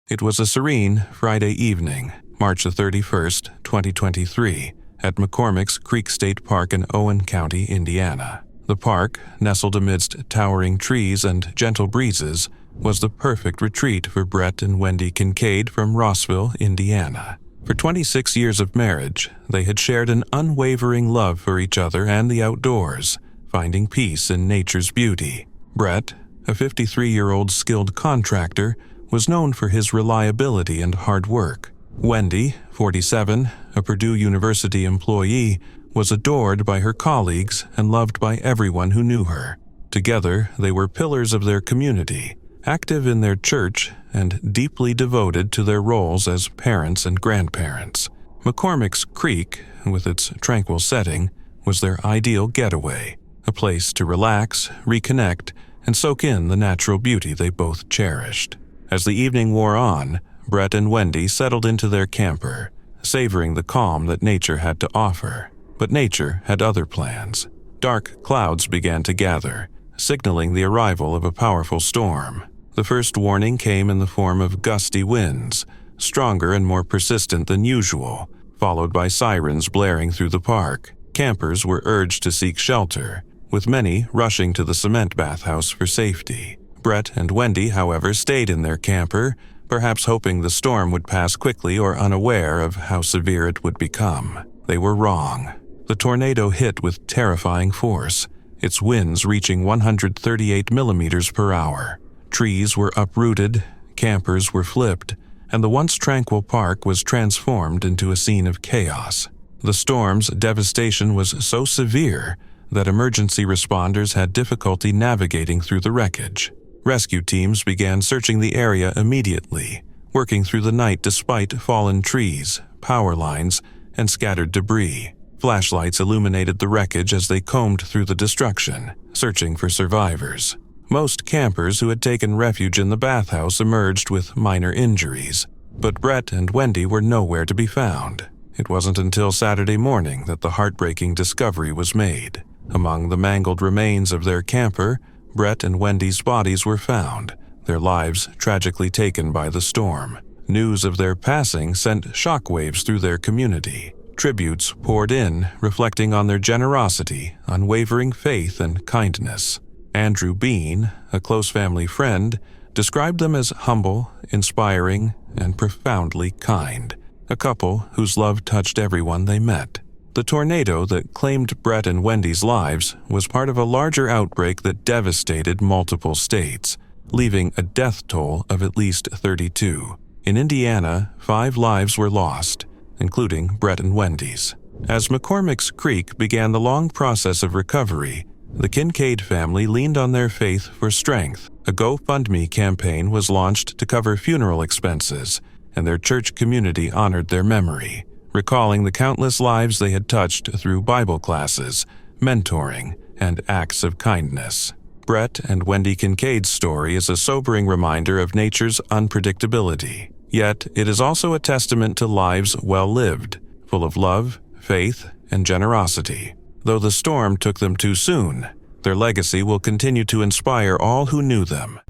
It was a serene Friday evening, March 31st, 2023, at McCormick's Creek State Park in Owen County, Indiana. The park, nestled amidst towering trees and gentle breezes, was the perfect retreat for Brett and Wendy Kincaid from Rossville, Indiana. For 26 years of marriage, they had shared an unwavering love for each other and the outdoors, finding peace in nature's beauty. Brett, a 53-year-old skilled contractor, was known for his reliability and hard work. Wendy, 47, a Purdue University employee, was adored by her colleagues and loved by everyone who knew her. Together, they were pillars of their community, active in their church and deeply devoted to their roles as parents and grandparents. McCormick's Creek, with its tranquil setting, was their ideal getaway, a place to relax, reconnect, and soak in the natural beauty they both cherished. As the evening wore on, Brett and Wendy settled into their camper, savoring the calm that nature had to offer. But nature had other plans. Dark clouds began to gather, signaling the arrival of a powerful storm. The first warning came in the form of gusty winds, stronger and more persistent than usual, followed by sirens blaring through the park. Campers were urged to seek shelter, with many rushing to the cement bathhouse for safety. Brett and Wendy, however, stayed in their camper, perhaps hoping the storm would pass quickly or unaware of how severe it would become. They were wrong. The tornado hit with terrifying force, its winds reaching 138 millimeters per hour. Trees were uprooted, campers were flipped, and the once tranquil park was transformed into a scene of chaos. The storm's devastation was so severe that emergency responders had difficulty navigating through the wreckage. Rescue teams began searching the area immediately, working through the night despite fallen trees, power lines, and scattered debris. Flashlights illuminated the wreckage as they combed through the destruction, searching for survivors. Most campers who had taken refuge in the bathhouse emerged with minor injuries, but Brett and Wendy were nowhere to be found. It wasn't until Saturday morning that the heartbreaking discovery was made. Among the mangled remains of their camper, Brett and Wendy's bodies were found, their lives tragically taken by the storm. News of their passing sent shockwaves through their community. Tributes poured in, reflecting on their generosity, unwavering faith, and kindness. Andrew Bean, a close family friend, described them as humble, inspiring, and profoundly kind, a couple whose love touched everyone they met. The tornado that claimed Brett and Wendy's lives was part of a larger outbreak that devastated multiple states, leaving a death toll of at least 32. In Indiana, 5 lives were lost, including Brett and Wendy's. As McCormick's Creek began the long process of recovery, the Kincaid family leaned on their faith for strength. A GoFundMe campaign was launched to cover funeral expenses, and their church community honored their memory, recalling the countless lives they had touched through Bible classes, mentoring, and acts of kindness. Brett and Wendy Kincaid's story is a sobering reminder of nature's unpredictability. Yet, it is also a testament to lives well lived, full of love, faith, and generosity. Though the storm took them too soon, their legacy will continue to inspire all who knew them.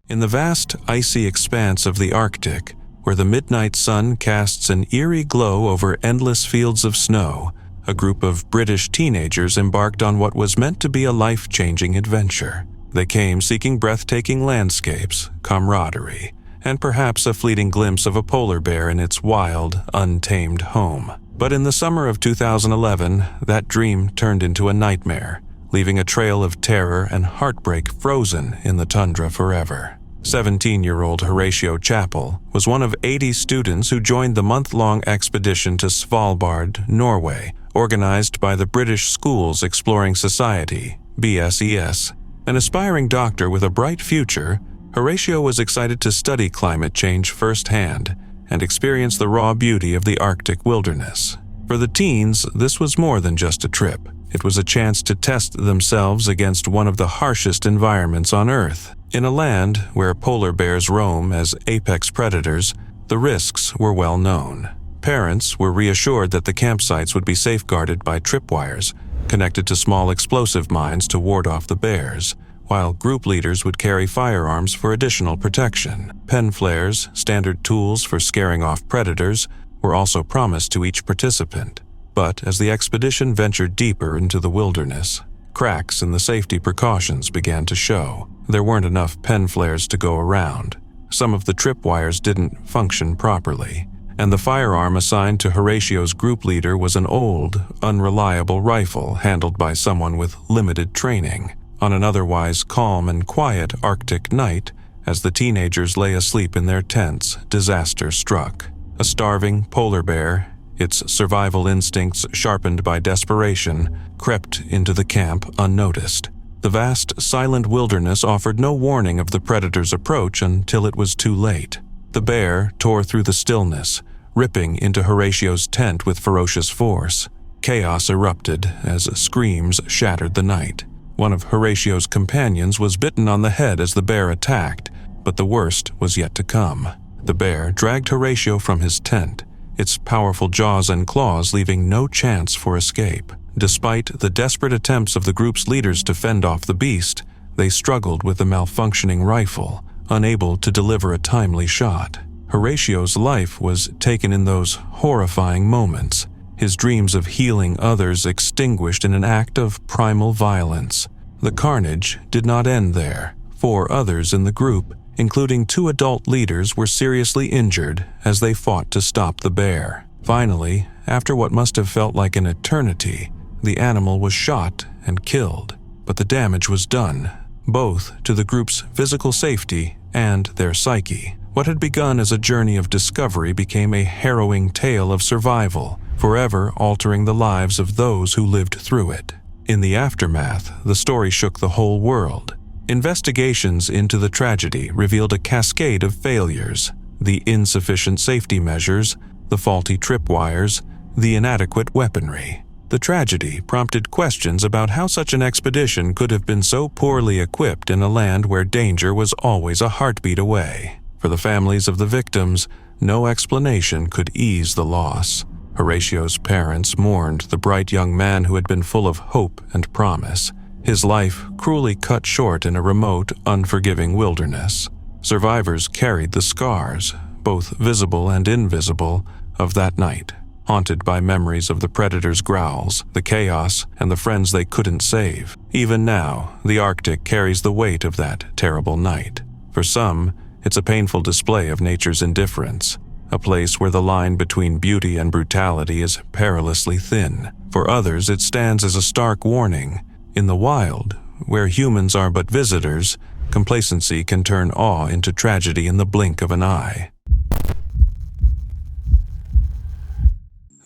In the vast, icy expanse of the Arctic, where the midnight sun casts an eerie glow over endless fields of snow, a group of British teenagers embarked on what was meant to be a life-changing adventure. They came seeking breathtaking landscapes, camaraderie, and perhaps a fleeting glimpse of a polar bear in its wild, untamed home. But in the summer of 2011, that dream turned into a nightmare, leaving a trail of terror and heartbreak frozen in the tundra forever. 17-year-old Horatio Chappell was one of 80 students who joined the month-long expedition to Svalbard, Norway, organized by the British Schools Exploring Society, BSES. An aspiring doctor with a bright future, Horatio was excited to study climate change firsthand and experience the raw beauty of the Arctic wilderness. For the teens, this was more than just a trip. It was a chance to test themselves against one of the harshest environments on Earth. In a land where polar bears roam as apex predators, the risks were well known. Parents were reassured that the campsites would be safeguarded by tripwires, connected to small explosive mines to ward off the bears, while group leaders would carry firearms for additional protection. Pen flares, standard tools for scaring off predators, were also promised to each participant. But as the expedition ventured deeper into the wilderness, cracks in the safety precautions began to show. There weren't enough pen flares to go around. Some of the tripwires didn't function properly, and the firearm assigned to Horatio's group leader was an old, unreliable rifle handled by someone with limited training. On an otherwise calm and quiet Arctic night, as the teenagers lay asleep in their tents, disaster struck. A starving polar bear, its survival instincts sharpened by desperation, crept into the camp unnoticed. The vast, silent wilderness offered no warning of the predator's approach until it was too late. The bear tore through the stillness, ripping into Horatio's tent with ferocious force. Chaos erupted as screams shattered the night. One of Horatio's companions was bitten on the head as the bear attacked, but the worst was yet to come. The bear dragged Horatio from his tent, its powerful jaws and claws leaving no chance for escape. Despite the desperate attempts of the group's leaders to fend off the beast, they struggled with the malfunctioning rifle, unable to deliver a timely shot. Horatio's life was taken in those horrifying moments, his dreams of healing others extinguished in an act of primal violence. The carnage did not end there. 4 others in the group, including 2 adult leaders, were seriously injured as they fought to stop the bear. Finally, after what must have felt like an eternity, the animal was shot and killed. But the damage was done, both to the group's physical safety and their psyche. What had begun as a journey of discovery became a harrowing tale of survival, forever altering the lives of those who lived through it. In the aftermath, the story shook the whole world. Investigations into the tragedy revealed a cascade of failures: the insufficient safety measures, the faulty tripwires, the inadequate weaponry. The tragedy prompted questions about how such an expedition could have been so poorly equipped in a land where danger was always a heartbeat away. For the families of the victims, no explanation could ease the loss. Horatio's parents mourned the bright young man who had been full of hope and promise, his life cruelly cut short in a remote, unforgiving wilderness. Survivors carried the scars, both visible and invisible, of that night, haunted by memories of the predator's growls, the chaos, and the friends they couldn't save. Even now, the Arctic carries the weight of that terrible night. For some, it's a painful display of nature's indifference, a place where the line between beauty and brutality is perilously thin. For others, it stands as a stark warning. In the wild, where humans are but visitors, complacency can turn awe into tragedy in the blink of an eye.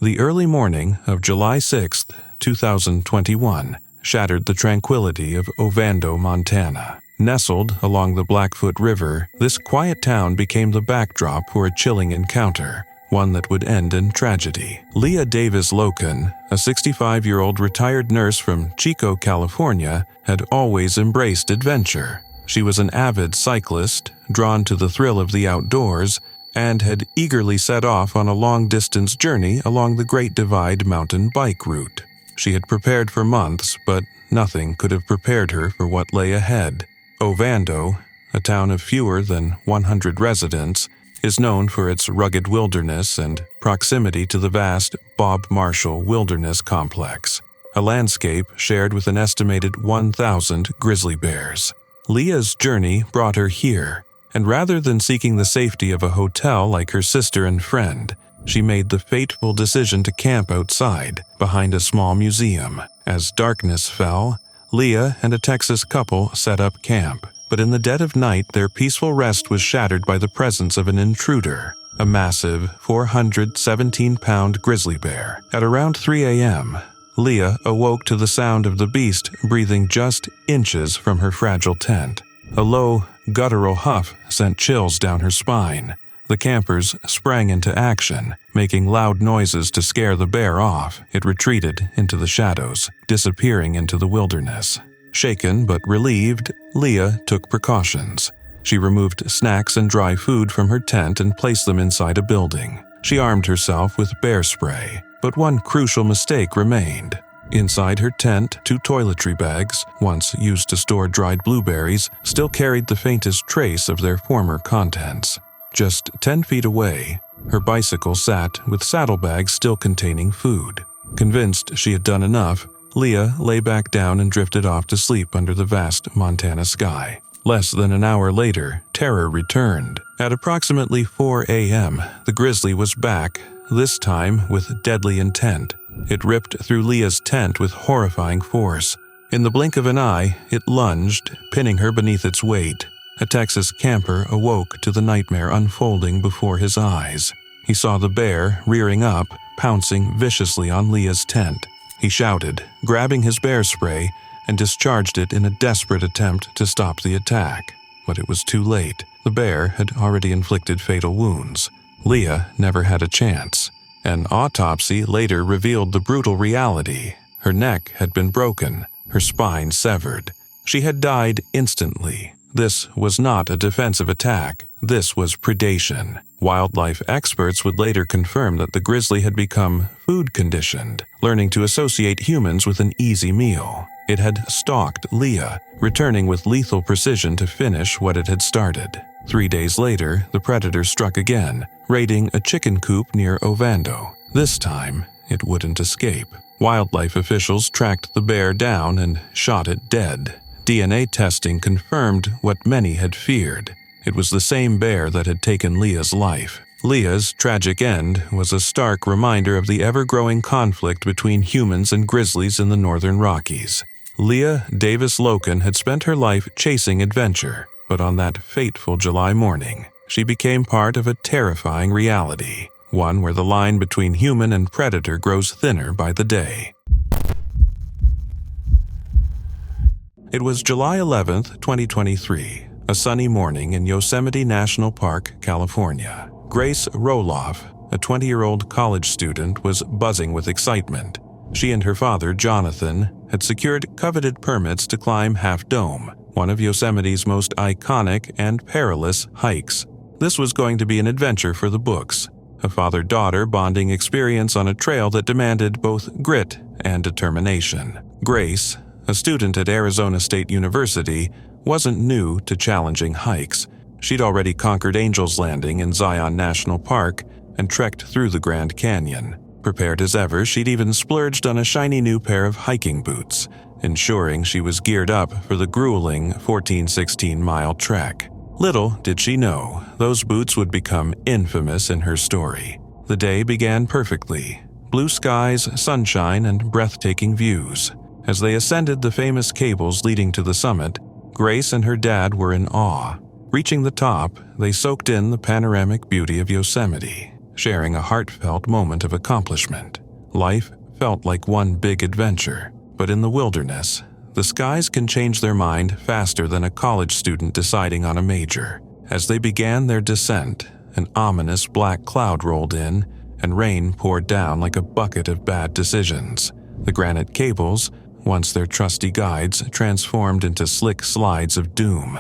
The early morning of July 6, 2021, shattered the tranquility of Ovando, Montana. Nestled along the Blackfoot River, this quiet town became the backdrop for a chilling encounter, one that would end in tragedy. Leah Davis Loken, a 65-year-old retired nurse from Chico, California, had always embraced adventure. She was an avid cyclist, drawn to the thrill of the outdoors, and had eagerly set off on a long-distance journey along the Great Divide mountain bike route. She had prepared for months, but nothing could have prepared her for what lay ahead. Ovando, a town of fewer than 100 residents, is known for its rugged wilderness and proximity to the vast Bob Marshall Wilderness Complex, a landscape shared with an estimated 1,000 grizzly bears. Leah's journey brought her here, and rather than seeking the safety of a hotel like her sister and friend, she made the fateful decision to camp outside, behind a small museum. As darkness fell, Leah and a Texas couple set up camp, but in the dead of night their peaceful rest was shattered by the presence of an intruder, a massive 417-pound grizzly bear. At around 3 a.m., Leah awoke to the sound of the beast breathing just inches from her fragile tent. A low, guttural huff sent chills down her spine. The campers sprang into action, making loud noises to scare the bear off. It retreated into the shadows, disappearing into the wilderness. Shaken but relieved, Leah took precautions. She removed snacks and dry food from her tent and placed them inside a building. She armed herself with bear spray, but one crucial mistake remained. Inside her tent, 2 toiletry bags, once used to store dried blueberries, still carried the faintest trace of their former contents. Just 10 feet away, her bicycle sat with saddlebags still containing food. Convinced she had done enough, Leah lay back down and drifted off to sleep under the vast Montana sky. Less than an hour later, terror returned. At approximately 4 a.m., the grizzly was back, this time with deadly intent. It ripped through Leah's tent with horrifying force. In the blink of an eye, it lunged, pinning her beneath its weight. A Texas camper awoke to the nightmare unfolding before his eyes. He saw the bear rearing up, pouncing viciously on Leah's tent. He shouted, grabbing his bear spray, and discharged it in a desperate attempt to stop the attack. But it was too late. The bear had already inflicted fatal wounds. Leah never had a chance. An autopsy later revealed the brutal reality. Her neck had been broken, her spine severed. She had died instantly. This was not a defensive attack. This was predation. Wildlife experts would later confirm that the grizzly had become food-conditioned, learning to associate humans with an easy meal. It had stalked Leah, returning with lethal precision to finish what it had started. 3 days later, the predator struck again, raiding a chicken coop near Ovando. This time, it wouldn't escape. Wildlife officials tracked the bear down and shot it dead. DNA testing confirmed what many had feared. It was the same bear that had taken Leah's life. Leah's tragic end was a stark reminder of the ever-growing conflict between humans and grizzlies in the northern Rockies. Leah Davis Loken had spent her life chasing adventure, but on that fateful July morning, she became part of a terrifying reality, one where the line between human and predator grows thinner by the day. It was July 11th, 2023, a sunny morning in Yosemite National Park, California. Grace Roloff, a 20-year-old college student, was buzzing with excitement. She and her father, Jonathan, had secured coveted permits to climb Half Dome, one of Yosemite's most iconic and perilous hikes. This was going to be an adventure for the books, a father-daughter bonding experience on a trail that demanded both grit and determination. Grace, a student at Arizona State University, wasn't new to challenging hikes. She'd already conquered Angel's Landing in Zion National Park and trekked through the Grand Canyon. Prepared as ever, she'd even splurged on a shiny new pair of hiking boots, ensuring she was geared up for the grueling 14-16-mile trek. Little did she know, those boots would become infamous in her story. The day began perfectly. Blue skies, sunshine, and breathtaking views. As they ascended the famous cables leading to the summit, Grace and her dad were in awe. Reaching the top, they soaked in the panoramic beauty of Yosemite, sharing a heartfelt moment of accomplishment. Life felt like one big adventure, but in the wilderness, the skies can change their mind faster than a college student deciding on a major. As they began their descent, an ominous black cloud rolled in, and rain poured down like a bucket of bad decisions. The granite cables, once their trusty guides, transformed into slick slides of doom.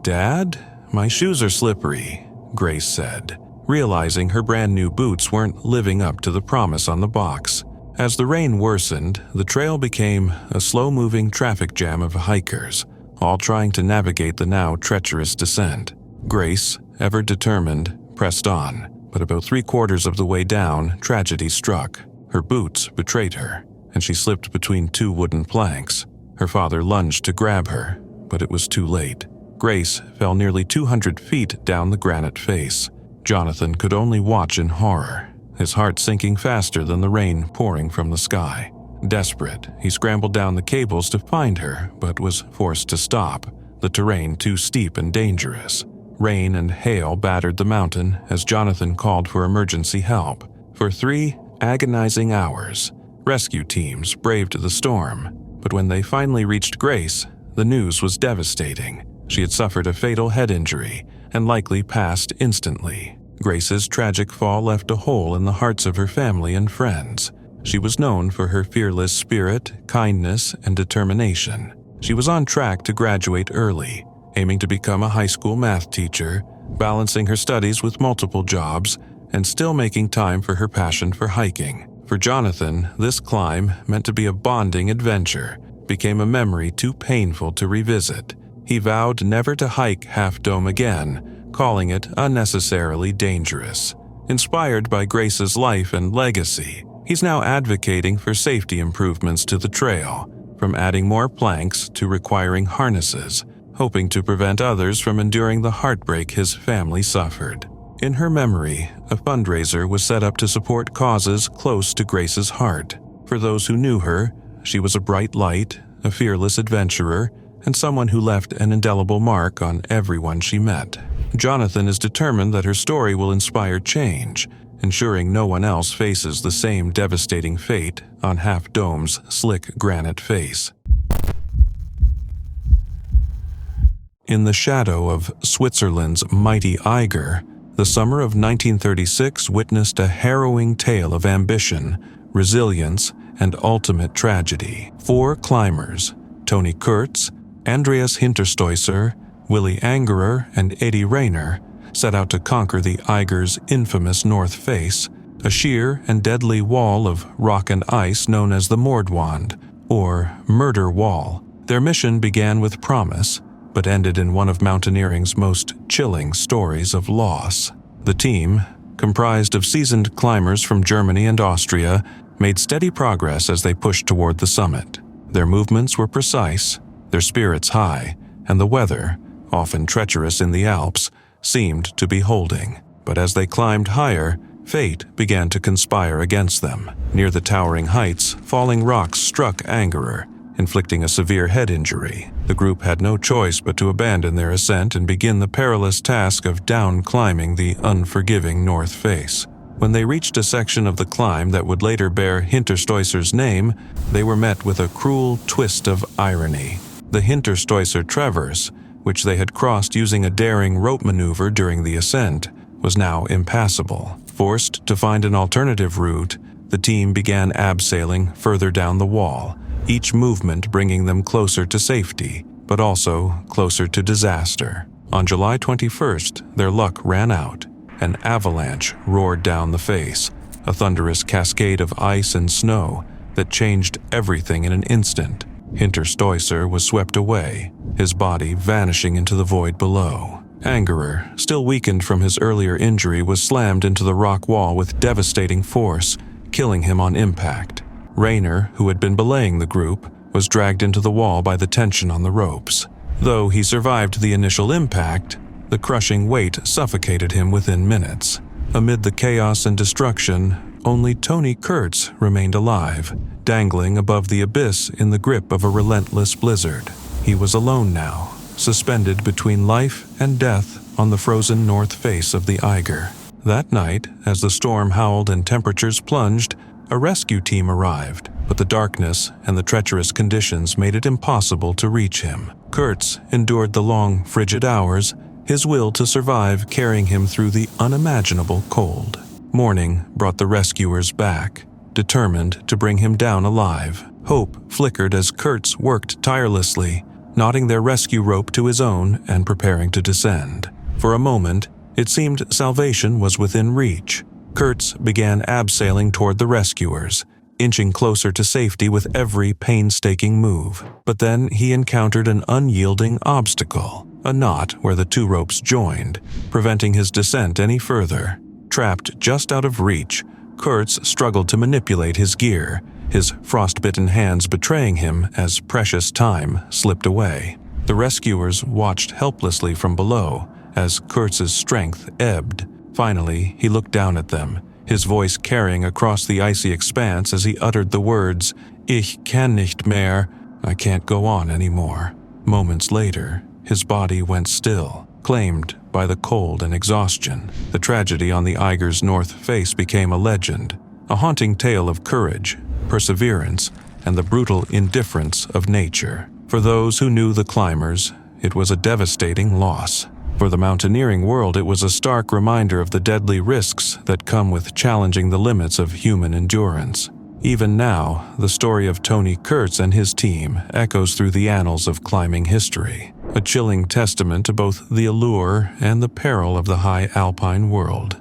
Dad, my shoes are slippery, Grace said, realizing her brand new boots weren't living up to the promise on the box. As the rain worsened, the trail became a slow-moving traffic jam of hikers, all trying to navigate the now treacherous descent. Grace, ever determined, pressed on, but about 3/4 of the way down, tragedy struck. Her boots betrayed her, and she slipped between 2 wooden planks. Her father lunged to grab her, but it was too late. Grace fell nearly 200 feet down the granite face. Jonathan could only watch in horror, his heart sinking faster than the rain pouring from the sky. Desperate, he scrambled down the cables to find her, but was forced to stop, the terrain too steep and dangerous. Rain and hail battered the mountain as Jonathan called for emergency help. For 3 agonizing hours, rescue teams braved the storm, but when they finally reached Grace, the news was devastating. She had suffered a fatal head injury and likely passed instantly. Grace's tragic fall left a hole in the hearts of her family and friends. She was known for her fearless spirit, kindness, and determination. She was on track to graduate early, aiming to become a high school math teacher, balancing her studies with multiple jobs, and still making time for her passion for hiking. For Jonathan, this climb, meant to be a bonding adventure, became a memory too painful to revisit. He vowed never to hike Half Dome again, calling it unnecessarily dangerous. Inspired by Grace's life and legacy, he's now advocating for safety improvements to the trail, from adding more planks to requiring harnesses, hoping to prevent others from enduring the heartbreak his family suffered. In her memory, a fundraiser was set up to support causes close to Grace's heart. For those who knew her, she was a bright light, a fearless adventurer, and someone who left an indelible mark on everyone she met. Jonathan is determined that her story will inspire change, ensuring no one else faces the same devastating fate on Half Dome's slick granite face. In the shadow of Switzerland's mighty Eiger, the summer of 1936 witnessed a harrowing tale of ambition, resilience, and ultimate tragedy. 4 climbers, Tony Kurtz, Andreas Hinterstoisser, Willy Angerer, and Eddie Rayner, set out to conquer the Eiger's infamous north face, a sheer and deadly wall of rock and ice known as the Mordwand, or Murder Wall. Their mission began with promise, but ended in one of mountaineering's most chilling stories of loss. The team, comprised of seasoned climbers from Germany and Austria, made steady progress as they pushed toward the summit. Their movements were precise, their spirits high, and the weather, often treacherous in the Alps, seemed to be holding. But as they climbed higher, fate began to conspire against them. Near the towering heights, falling rocks struck Angerer, inflicting a severe head injury. The group had no choice but to abandon their ascent and begin the perilous task of down-climbing the unforgiving north face. When they reached a section of the climb that would later bear Hinterstoisser's name, they were met with a cruel twist of irony. The Hinterstoisser traverse, which they had crossed using a daring rope maneuver during the ascent, was now impassable. Forced to find an alternative route, the team began abseiling further down the wall, each movement bringing them closer to safety, but also closer to disaster. On July 21st, their luck ran out. An avalanche roared down the face, a thunderous cascade of ice and snow that changed everything in an instant. Hinterstoisser was swept away, his body vanishing into the void below. Angerer, still weakened from his earlier injury, was slammed into the rock wall with devastating force, killing him on impact. Rayner, who had been belaying the group, was dragged into the wall by the tension on the ropes. Though he survived the initial impact, the crushing weight suffocated him within minutes. Amid the chaos and destruction, only Tony Kurtz remained alive, dangling above the abyss in the grip of a relentless blizzard. He was alone now, suspended between life and death on the frozen north face of the Eiger. That night, as the storm howled and temperatures plunged, a rescue team arrived, but the darkness and the treacherous conditions made it impossible to reach him. Kurtz endured the long, frigid hours, his will to survive carrying him through the unimaginable cold. Morning brought the rescuers back, determined to bring him down alive. Hope flickered as Kurtz worked tirelessly, knotting their rescue rope to his own and preparing to descend. For a moment, it seemed salvation was within reach. Kurtz began abseiling toward the rescuers, inching closer to safety with every painstaking move. But then he encountered an unyielding obstacle, a knot where the 2 ropes joined, preventing his descent any further. Trapped just out of reach, Kurtz struggled to manipulate his gear, his frostbitten hands betraying him as precious time slipped away. The rescuers watched helplessly from below as Kurtz's strength ebbed. Finally, he looked down at them, his voice carrying across the icy expanse as he uttered the words, "Ich kann nicht mehr," I can't go on anymore. Moments later, his body went still, claimed by the cold and exhaustion. The tragedy on the Eiger's north face became a legend, a haunting tale of courage, perseverance, and the brutal indifference of nature. For those who knew the climbers, it was a devastating loss. For the mountaineering world, it was a stark reminder of the deadly risks that come with challenging the limits of human endurance. Even now, the story of Tony Kurtz and his team echoes through the annals of climbing history, a chilling testament to both the allure and the peril of the high alpine world.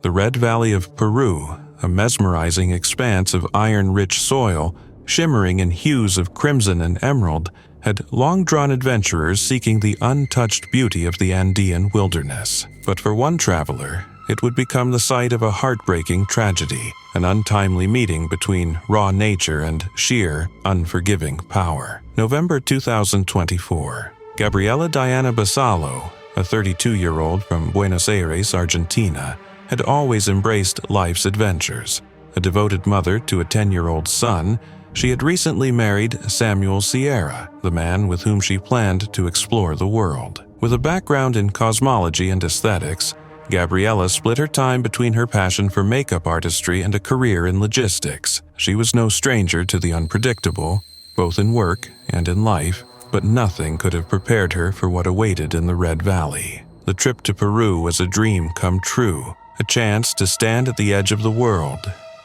The Red Valley of Peru, a mesmerizing expanse of iron-rich soil, shimmering in hues of crimson and emerald, had long drawn adventurers seeking the untouched beauty of the Andean wilderness. But for one traveler, it would become the site of a heartbreaking tragedy, an untimely meeting between raw nature and sheer, unforgiving power. November 2024. Gabriela Diana Basalo, a 32-year-old from Buenos Aires, Argentina, had always embraced life's adventures. A devoted mother to a 10-year-old son, she had recently married Samuel Sierra, the man with whom she planned to explore the world. With a background in cosmology and aesthetics, Gabriela split her time between her passion for makeup artistry and a career in logistics. She was no stranger to the unpredictable, both in work and in life, but nothing could have prepared her for what awaited in the Red Valley. The trip to Peru was a dream come true, a chance to stand at the edge of the world,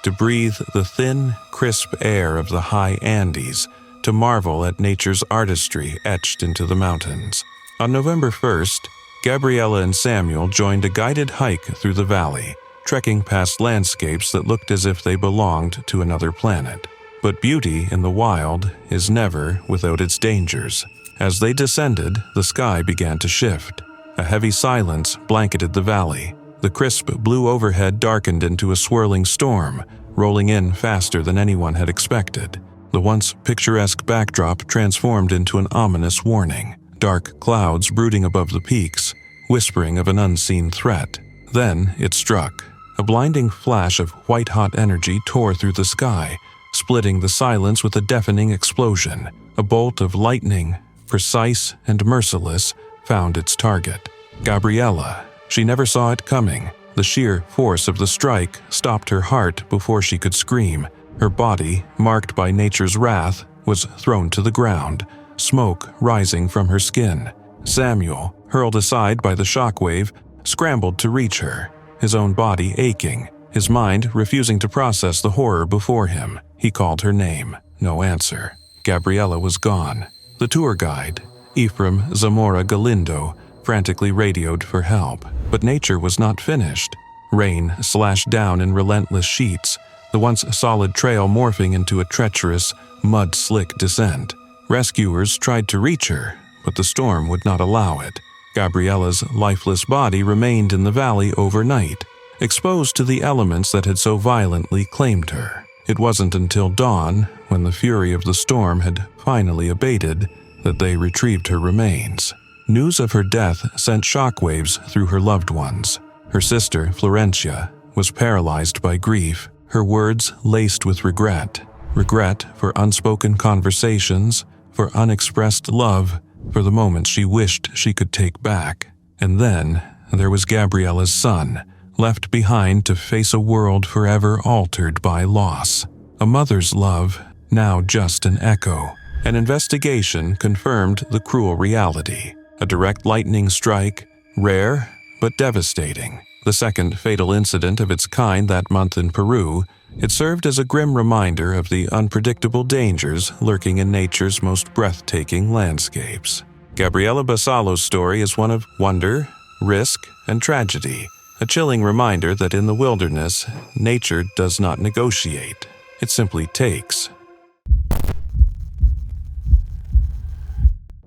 to breathe the thin, crisp air of the high Andes, to marvel at nature's artistry etched into the mountains. On November 1st, Gabriela and Samuel joined a guided hike through the valley, trekking past landscapes that looked as if they belonged to another planet. But beauty in the wild is never without its dangers. As they descended, the sky began to shift. A heavy silence blanketed the valley. The crisp blue overhead darkened into a swirling storm, rolling in faster than anyone had expected. The once picturesque backdrop transformed into an ominous warning. Dark clouds brooding above the peaks, whispering of an unseen threat. Then it struck. A blinding flash of white-hot energy tore through the sky, splitting the silence with a deafening explosion. A bolt of lightning, precise and merciless, found its target. Gabriela. She never saw it coming. The sheer force of the strike stopped her heart before she could scream. Her body, marked by nature's wrath, was thrown to the ground, smoke rising from her skin. Samuel, hurled aside by the shockwave, scrambled to reach her, his own body aching, his mind refusing to process the horror before him. He called her name. No answer. Gabriela was gone. The tour guide, Ephraim Zamora Galindo, frantically radioed for help. But nature was not finished. Rain slashed down in relentless sheets, the once solid trail morphing into a treacherous, mud-slick descent. Rescuers tried to reach her, but the storm would not allow it. Gabriela's lifeless body remained in the valley overnight, exposed to the elements that had so violently claimed her. It wasn't until dawn, when the fury of the storm had finally abated, that they retrieved her remains. News of her death sent shockwaves through her loved ones. Her sister, Florencia, was paralyzed by grief, her words laced with regret. Regret for unspoken conversations, for unexpressed love, for the moments she wished she could take back. And then there was Gabriela's son, left behind to face a world forever altered by loss. A mother's love, now just an echo. An investigation confirmed the cruel reality. A direct lightning strike, rare but devastating. The second fatal incident of its kind that month in Peru, it served as a grim reminder of the unpredictable dangers lurking in nature's most breathtaking landscapes. Gabriela Basalo's story is one of wonder, risk, and tragedy, a chilling reminder that in the wilderness, nature does not negotiate. It simply takes.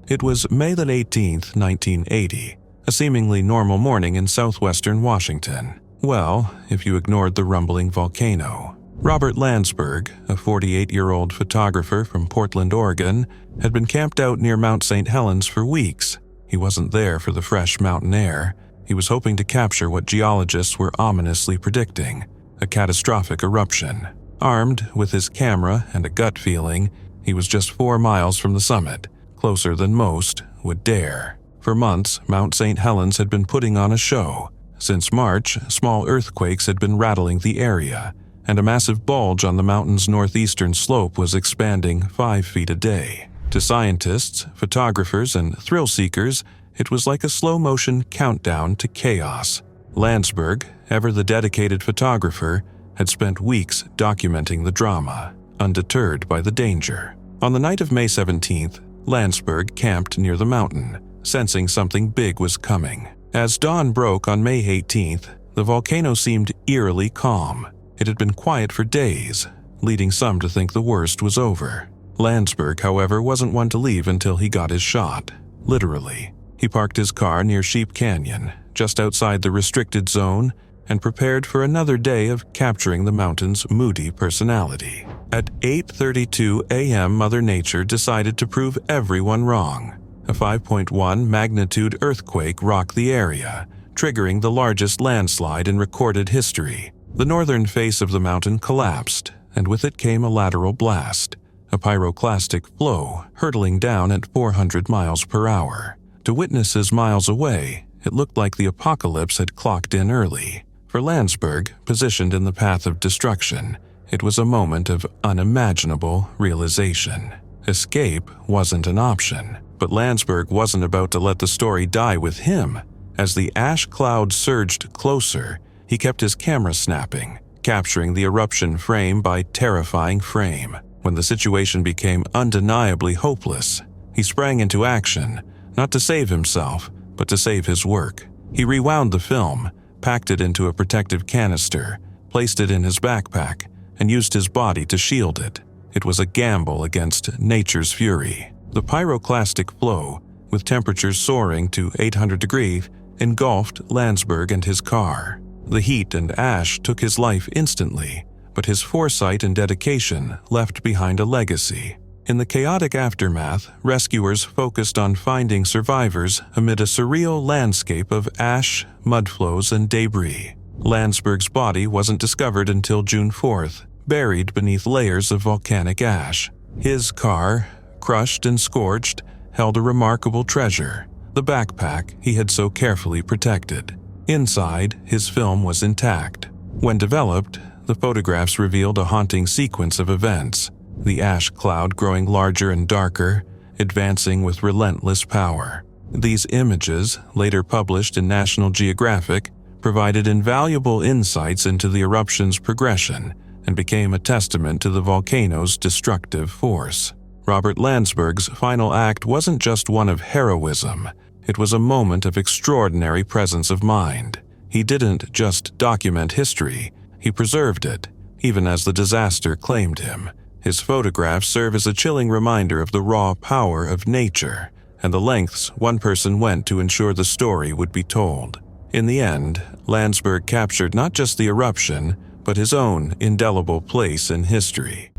It was May 18, 1980, a seemingly normal morning in southwestern Washington. Well, if you ignored the rumbling volcano. Robert Landsberg, a 48-year-old photographer from Portland, Oregon, had been camped out near Mount St. Helens for weeks. He wasn't there for the fresh mountain air. He was hoping to capture what geologists were ominously predicting, a catastrophic eruption. Armed with his camera and a gut feeling, he was just 4 miles from the summit, closer than most would dare. For months, Mount St. Helens had been putting on a show. Since March, small earthquakes had been rattling the area, and a massive bulge on the mountain's northeastern slope was expanding 5 feet a day. To scientists, photographers, and thrill-seekers, it was like a slow-motion countdown to chaos. Landsberg, ever the dedicated photographer, had spent weeks documenting the drama, undeterred by the danger. On the night of May 17th, Landsberg camped near the mountain, sensing something big was coming. As dawn broke on May 18th, The volcano seemed eerily calm. It had been quiet for days, leading some to think the worst was over. Landsberg, however, wasn't one to leave until he got his shot. Literally. He parked his car near Sheep Canyon, just outside the restricted zone, and prepared for another day of capturing the mountain's moody personality. At 8:32 a.m., Mother Nature decided to prove everyone wrong. A 5.1 magnitude earthquake rocked the area, triggering the largest landslide in recorded history. The northern face of the mountain collapsed, and with it came a lateral blast, a pyroclastic flow hurtling down at 400 miles per hour. To witnesses miles away, it looked like the apocalypse had clocked in early. For Landsberg, positioned in the path of destruction, it was a moment of unimaginable realization. Escape wasn't an option, but Landsberg wasn't about to let the story die with him. As the ash cloud surged closer, he kept his camera snapping, capturing the eruption frame by terrifying frame. When the situation became undeniably hopeless, he sprang into action, not to save himself, but to save his work. He rewound the film, packed it into a protective canister, placed it in his backpack, and used his body to shield it. It was a gamble against nature's fury. The pyroclastic flow, with temperatures soaring to 800 degrees, engulfed Landsberg and his car. The heat and ash took his life instantly, but his foresight and dedication left behind a legacy. In the chaotic aftermath, rescuers focused on finding survivors amid a surreal landscape of ash, mudflows, and debris. Landsberg's body wasn't discovered until June 4th, buried beneath layers of volcanic ash. His car, crushed and scorched, held a remarkable treasure, the backpack he had so carefully protected. Inside, his film was intact. When developed, the photographs revealed a haunting sequence of events, the ash cloud growing larger and darker, advancing with relentless power. These images, later published in National Geographic, provided invaluable insights into the eruption's progression and became a testament to the volcano's destructive force. Robert Landsberg's final act wasn't just one of heroism, it was a moment of extraordinary presence of mind. He didn't just document history, he preserved it, even as the disaster claimed him. His photographs serve as a chilling reminder of the raw power of nature and the lengths one person went to ensure the story would be told. In the end, Landsberg captured not just the eruption, but his own indelible place in history.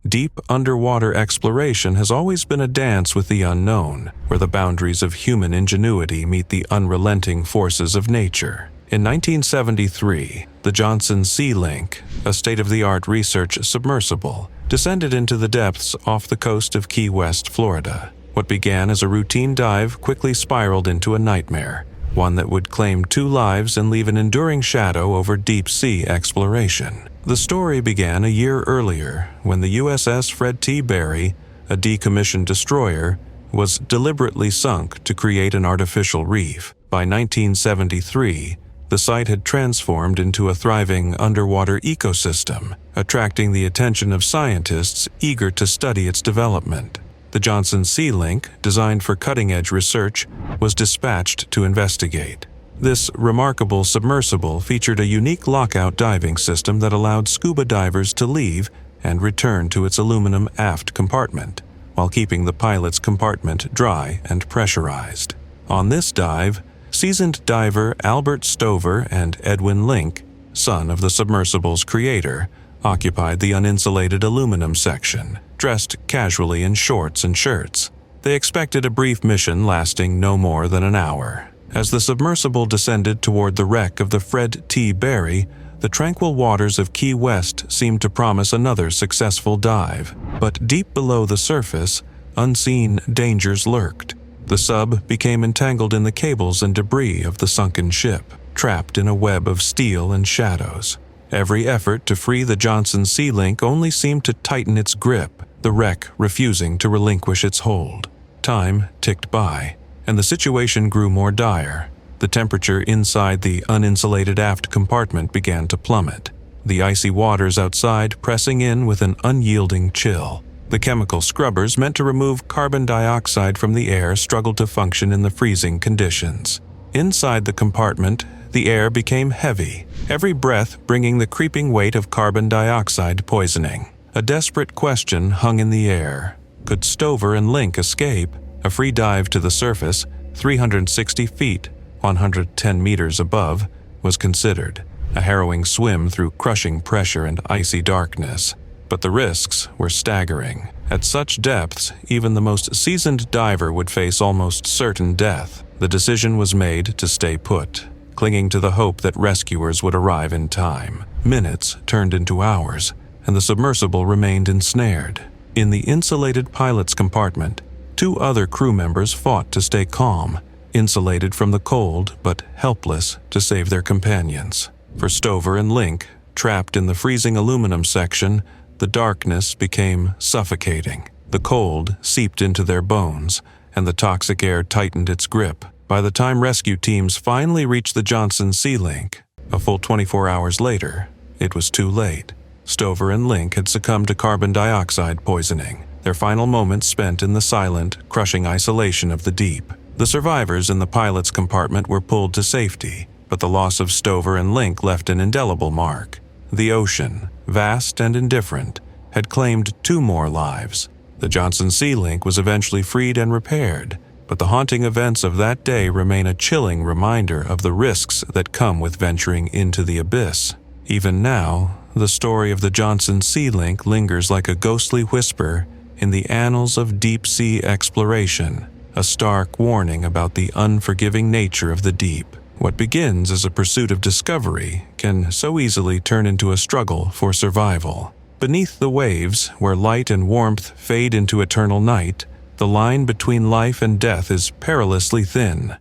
Deep underwater exploration has always been a dance with the unknown, where the boundaries of human ingenuity meet the unrelenting forces of nature. In 1973, the Johnson Sea Link, a state-of-the-art research submersible, descended into the depths off the coast of Key West, Florida. What began as a routine dive quickly spiraled into a nightmare, one that would claim 2 lives and leave an enduring shadow over deep-sea exploration. The story began a year earlier when the USS Fred T. Barry, a decommissioned destroyer, was deliberately sunk to create an artificial reef. By 1973, the site had transformed into a thriving underwater ecosystem, attracting the attention of scientists eager to study its development. The Johnson Sea Link, designed for cutting-edge research, was dispatched to investigate. This remarkable submersible featured a unique lockout diving system that allowed scuba divers to leave and return to its aluminum aft compartment, while keeping the pilot's compartment dry and pressurized. On this dive, seasoned diver Albert Stover and Edwin Link, son of the submersible's creator, occupied the uninsulated aluminum section, dressed casually in shorts and shirts. They expected a brief mission lasting no more than an hour. As the submersible descended toward the wreck of the Fred T. Barry, the tranquil waters of Key West seemed to promise another successful dive. But deep below the surface, unseen dangers lurked. The sub became entangled in the cables and debris of the sunken ship, trapped in a web of steel and shadows. Every effort to free the Johnson Sea Link only seemed to tighten its grip, the wreck refusing to relinquish its hold. Time ticked by, and the situation grew more dire. The temperature inside the uninsulated aft compartment began to plummet, the icy waters outside pressing in with an unyielding chill. The chemical scrubbers meant to remove carbon dioxide from the air struggled to function in the freezing conditions. Inside the compartment, the air became heavy, every breath bringing the creeping weight of carbon dioxide poisoning. A desperate question hung in the air. Could Stover and Link escape? A free dive to the surface, 360 feet, 110 meters above, was considered. A harrowing swim through crushing pressure and icy darkness. But the risks were staggering. At such depths, even the most seasoned diver would face almost certain death. The decision was made to stay put, clinging to the hope that rescuers would arrive in time. Minutes turned into hours, and the submersible remained ensnared. In the insulated pilot's compartment, 2 other crew members fought to stay calm, insulated from the cold but helpless to save their companions. For Stover and Link, trapped in the freezing aluminum section, the darkness became suffocating. The cold seeped into their bones, and the toxic air tightened its grip. By the time rescue teams finally reached the Johnson Sea Link, a full 24 hours later, it was too late. Stover and Link had succumbed to carbon dioxide poisoning, their final moments spent in the silent, crushing isolation of the deep. The survivors in the pilot's compartment were pulled to safety, but the loss of Stover and Link left an indelible mark. The ocean, vast and indifferent, had claimed 2 more lives. The Johnson Sea Link was eventually freed and repaired, but the haunting events of that day remain a chilling reminder of the risks that come with venturing into the abyss. Even now, the story of the Johnson Sea Link lingers like a ghostly whisper in the annals of deep-sea exploration, a stark warning about the unforgiving nature of the deep. What begins as a pursuit of discovery can so easily turn into a struggle for survival. Beneath the waves, where light and warmth fade into eternal night, the line between life and death is perilously thin.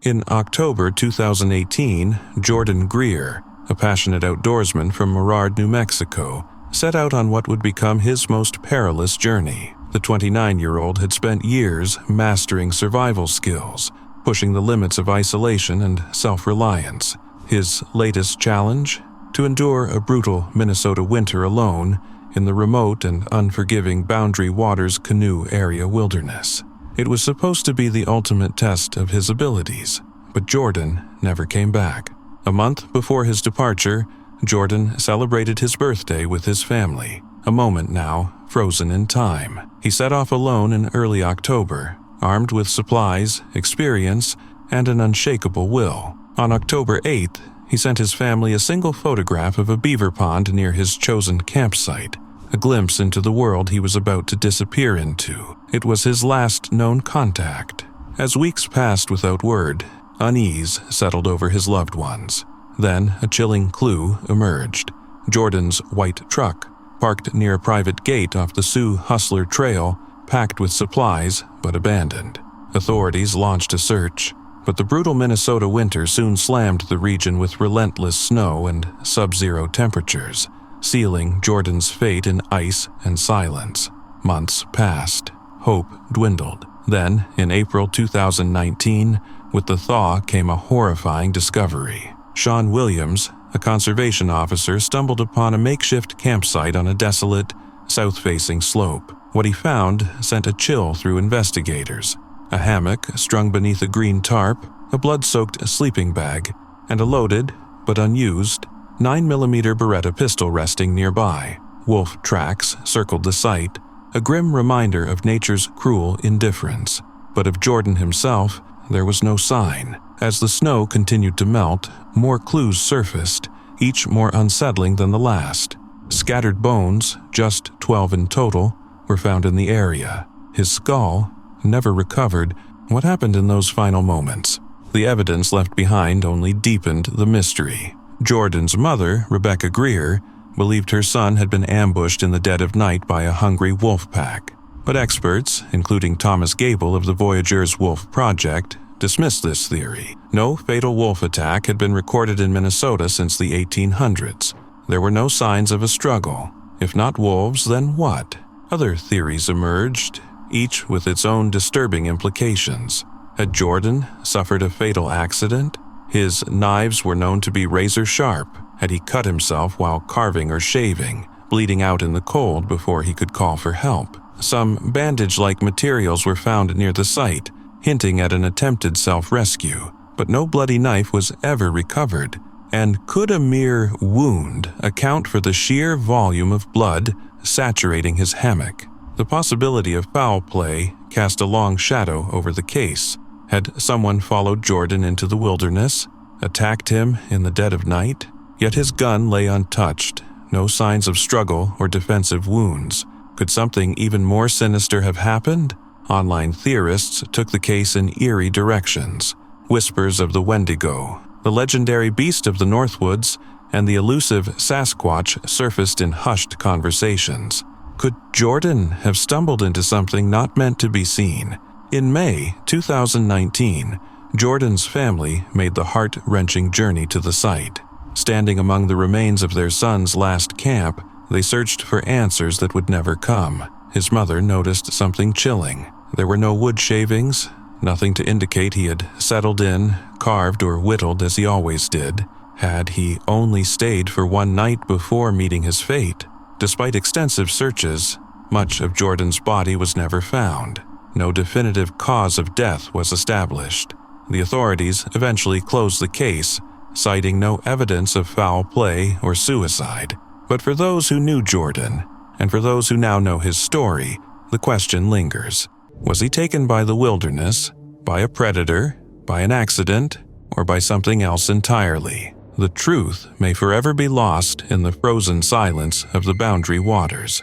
In October 2018, Jordan Greer, a passionate outdoorsman from Merard, New Mexico, set out on what would become his most perilous journey. The 29-year-old had spent years mastering survival skills, pushing the limits of isolation and self-reliance. His latest challenge? To endure a brutal Minnesota winter alone in the remote and unforgiving Boundary Waters Canoe Area wilderness. It was supposed to be the ultimate test of his abilities, but Jordan never came back. A month before his departure, Jordan celebrated his birthday with his family, a moment now frozen in time. He set off alone in early October, armed with supplies, experience, and an unshakable will. On October 8th, he sent his family a single photograph of a beaver pond near his chosen campsite, a glimpse into the world he was about to disappear into. It was his last known contact. As weeks passed without word, unease settled over his loved ones. Then a chilling clue emerged. Jordan's white truck, parked near a private gate off the Sioux Hustler Trail, packed with supplies but abandoned. Authorities launched a search, but the brutal Minnesota winter soon slammed the region with relentless snow and sub-zero temperatures, sealing Jordan's fate in ice and silence. Months passed. Hope dwindled. Then, in April 2019, with the thaw came a horrifying discovery. Sean Williams, a conservation officer, stumbled upon a makeshift campsite on a desolate, south-facing slope. What he found sent a chill through investigators. A hammock strung beneath a green tarp, a blood-soaked sleeping bag, and a loaded, but unused, 9mm Beretta pistol resting nearby. Wolf tracks circled the site, a grim reminder of nature's cruel indifference. But of Jordan himself, there was no sign. As the snow continued to melt, more clues surfaced, each more unsettling than the last. Scattered bones, just 12 in total, were found in the area. His skull, never recovered. What happened in those final moments? The evidence left behind only deepened the mystery. Jordan's mother, Rebecca Greer, believed her son had been ambushed in the dead of night by a hungry wolf pack. But experts, including Thomas Gable of the Voyageurs Wolf Project, dismissed this theory. No fatal wolf attack had been recorded in Minnesota since the 1800s. There were no signs of a struggle. If not wolves, then what? Other theories emerged, each with its own disturbing implications. Had Jordan suffered a fatal accident? His knives were known to be razor sharp. Had he cut himself while carving or shaving, bleeding out in the cold before he could call for help? Some bandage-like materials were found near the site, hinting at an attempted self-rescue, but no bloody knife was ever recovered. And could a mere wound account for the sheer volume of blood saturating his hammock? The possibility of foul play cast a long shadow over the case. Had someone followed Jordan into the wilderness, attacked him in the dead of night? Yet his gun lay untouched, no signs of struggle or defensive wounds. Could something even more sinister have happened? Online theorists took the case in eerie directions. Whispers of the Wendigo, the legendary beast of the Northwoods, and the elusive Sasquatch surfaced in hushed conversations. Could Jordan have stumbled into something not meant to be seen? In May 2019, Jordan's family made the heart-wrenching journey to the site. Standing among the remains of their son's last camp, they searched for answers that would never come. His mother noticed something chilling. There were no wood shavings, nothing to indicate he had settled in, carved or whittled as he always did. Had he only stayed for one night before meeting his fate? Despite extensive searches, much of Jordan's body was never found. No definitive cause of death was established. The authorities eventually closed the case, citing no evidence of foul play or suicide. But for those who knew Jordan, and for those who now know his story, the question lingers. Was he taken by the wilderness, by a predator, by an accident, or by something else entirely? The truth may forever be lost in the frozen silence of the Boundary Waters.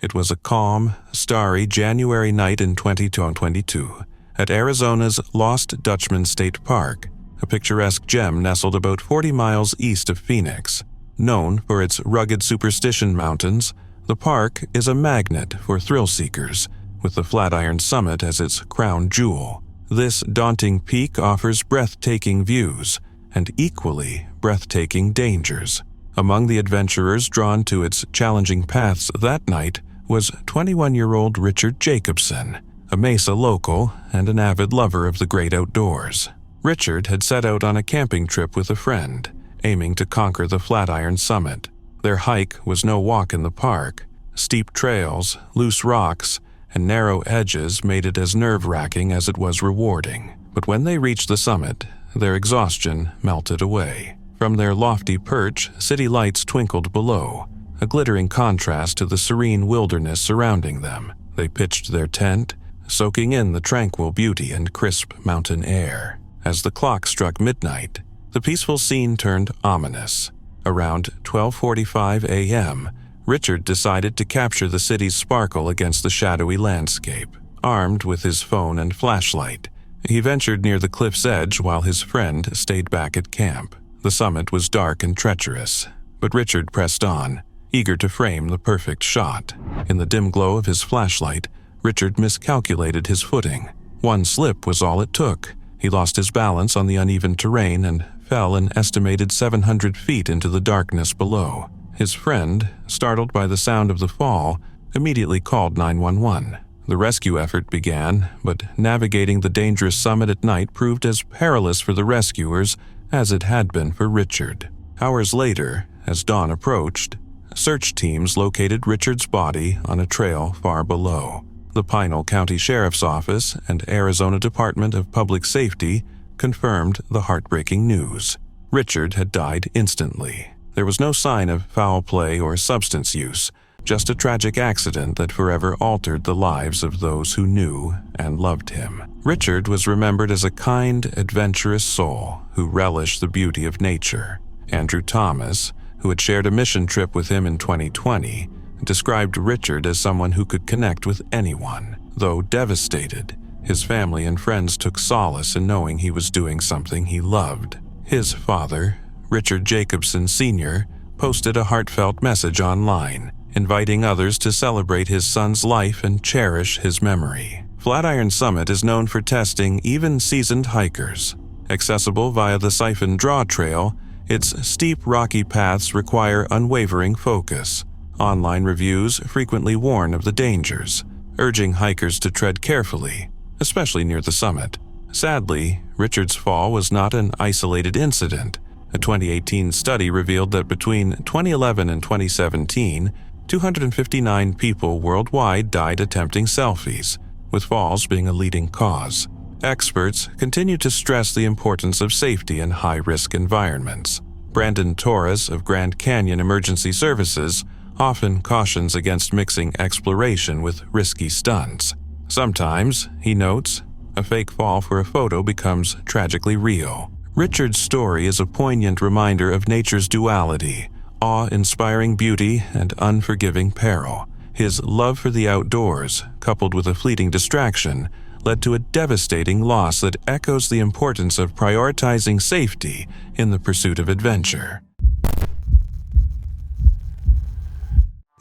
It was a calm, starry January night in 2022 at Arizona's Lost Dutchman State Park, a picturesque gem nestled about 40 miles east of Phoenix. Known for its rugged superstition mountains, the park is a magnet for thrill-seekers, with the Flatiron Summit as its crown jewel. This daunting peak offers breathtaking views and equally breathtaking dangers. Among the adventurers drawn to its challenging paths that night was 21-year-old Richard Jacobson, a Mesa local and an avid lover of the great outdoors. Richard had set out on a camping trip with a friend, aiming to conquer the Flatiron Summit. Their hike was no walk in the park. Steep trails, loose rocks, and narrow edges made it as nerve-wracking as it was rewarding. But when they reached the summit, their exhaustion melted away. From their lofty perch, city lights twinkled below, a glittering contrast to the serene wilderness surrounding them. They pitched their tent, soaking in the tranquil beauty and crisp mountain air. As the clock struck midnight, the peaceful scene turned ominous. Around 12:45 a.m., Richard decided to capture the city's sparkle against the shadowy landscape. Armed with his phone and flashlight, he ventured near the cliff's edge while his friend stayed back at camp. The summit was dark and treacherous, but Richard pressed on, eager to frame the perfect shot. In the dim glow of his flashlight, Richard miscalculated his footing. One slip was all it took. He lost his balance on the uneven terrain and fell an estimated 700 feet into the darkness below. His friend, startled by the sound of the fall, immediately called 911. The rescue effort began, but navigating the dangerous summit at night proved as perilous for the rescuers as it had been for Richard. Hours later, as dawn approached, search teams located Richard's body on a trail far below. The Pinal County Sheriff's Office and Arizona Department of Public Safety confirmed the heartbreaking news. Richard had died instantly. There was no sign of foul play or substance use, just a tragic accident that forever altered the lives of those who knew and loved him. Richard was remembered as a kind, adventurous soul who relished the beauty of nature. Andrew Thomas, who had shared a mission trip with him in 2020, described Richard as someone who could connect with anyone. Though devastated, his family and friends took solace in knowing he was doing something he loved. His father, Richard Jacobson Sr., posted a heartfelt message online, inviting others to celebrate his son's life and cherish his memory. Flatiron Summit is known for testing even seasoned hikers. Accessible via the Siphon Draw Trail, its steep rocky paths require unwavering focus. Online reviews frequently warn of the dangers, urging hikers to tread carefully, especially near the summit. Sadly, Richard's fall was not an isolated incident. A 2018 study revealed that between 2011 and 2017, 259 people worldwide died attempting selfies, with falls being a leading cause. Experts continue to stress the importance of safety in high-risk environments. Brandon Torres of Grand Canyon Emergency Services often cautions against mixing exploration with risky stunts. Sometimes, he notes, a fake fall for a photo becomes tragically real. Richard's story is a poignant reminder of nature's duality, awe-inspiring beauty and unforgiving peril. His love for the outdoors, coupled with a fleeting distraction, led to a devastating loss that echoes the importance of prioritizing safety in the pursuit of adventure.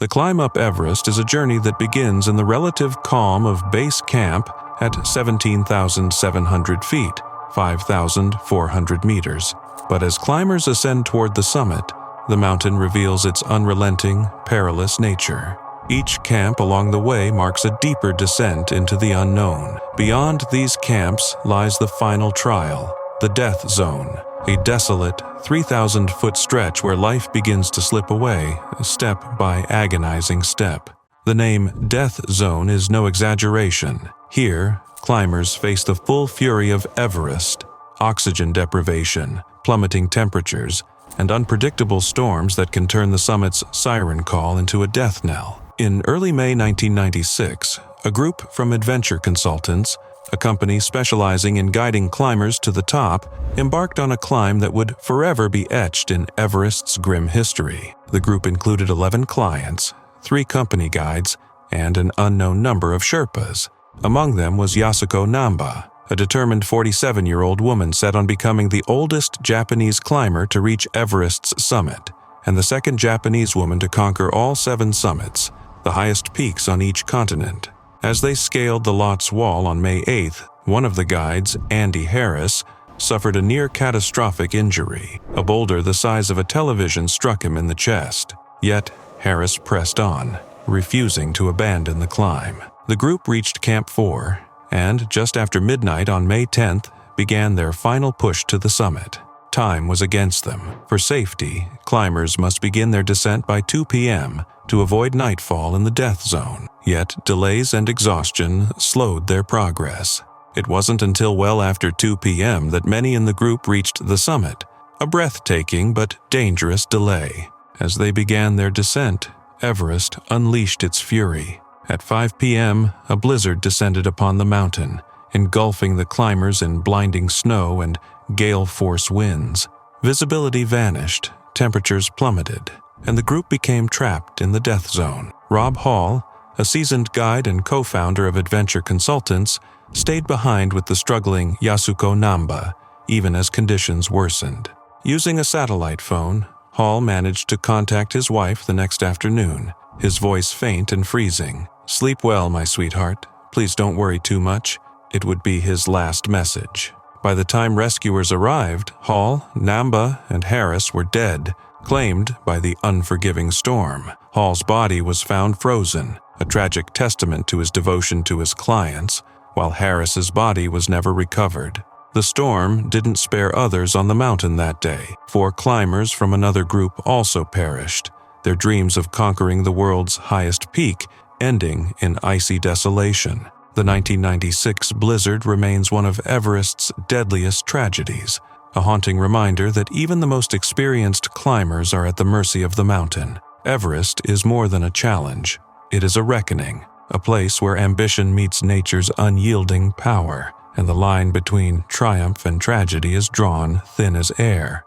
The climb up Everest is a journey that begins in the relative calm of base camp at 17,700 feet, 5,400 meters. But as climbers ascend toward the summit, the mountain reveals its unrelenting, perilous nature. Each camp along the way marks a deeper descent into the unknown. Beyond these camps lies the final trial, the death zone, a desolate 3,000-foot stretch where life begins to slip away, step by agonizing step. The name Death Zone is no exaggeration. Here, climbers face the full fury of Everest, oxygen deprivation, plummeting temperatures, and unpredictable storms that can turn the summit's siren call into a death knell. In early May 1996, a group from Adventure Consultants, a company specializing in guiding climbers to the top, embarked on a climb that would forever be etched in Everest's grim history. The group included 11 clients, 3 company guides, and an unknown number of Sherpas. Among them was Yasuko Namba, a determined 47-year-old woman set on becoming the oldest Japanese climber to reach Everest's summit, and the second Japanese woman to conquer all 7 summits, the highest peaks on each continent. As they scaled the Lot's Wall on May 8th, one of the guides, Andy Harris, suffered a near-catastrophic injury. A boulder the size of a television struck him in the chest. Yet, Harris pressed on, refusing to abandon the climb. The group reached Camp 4, and just after midnight on May 10th, began their final push to the summit. Time was against them. For safety, climbers must begin their descent by 2 p.m. to avoid nightfall in the death zone. Yet, delays and exhaustion slowed their progress. It wasn't until well after 2 p.m. that many in the group reached the summit, a breathtaking but dangerous delay. As they began their descent, Everest unleashed its fury. At 5 p.m., a blizzard descended upon the mountain, engulfing the climbers in blinding snow and gale-force winds. Visibility vanished, temperatures plummeted, and the group became trapped in the death zone. Rob Hall, a seasoned guide and co-founder of Adventure Consultants, stayed behind with the struggling Yasuko Namba, even as conditions worsened. Using a satellite phone, Hall managed to contact his wife the next afternoon, his voice faint and freezing. "Sleep well, my sweetheart. Please don't worry too much." It would be his last message. By the time rescuers arrived, Hall, Namba, and Harris were dead, claimed by the unforgiving storm. Hall's body was found frozen, a tragic testament to his devotion to his clients, while Harris's body was never recovered. The storm didn't spare others on the mountain that day. 4 climbers from another group also perished, their dreams of conquering the world's highest peak ending in icy desolation. The 1996 blizzard remains one of Everest's deadliest tragedies, a haunting reminder that even the most experienced climbers are at the mercy of the mountain. Everest is more than a challenge. It is a reckoning, a place where ambition meets nature's unyielding power, and the line between triumph and tragedy is drawn thin as air.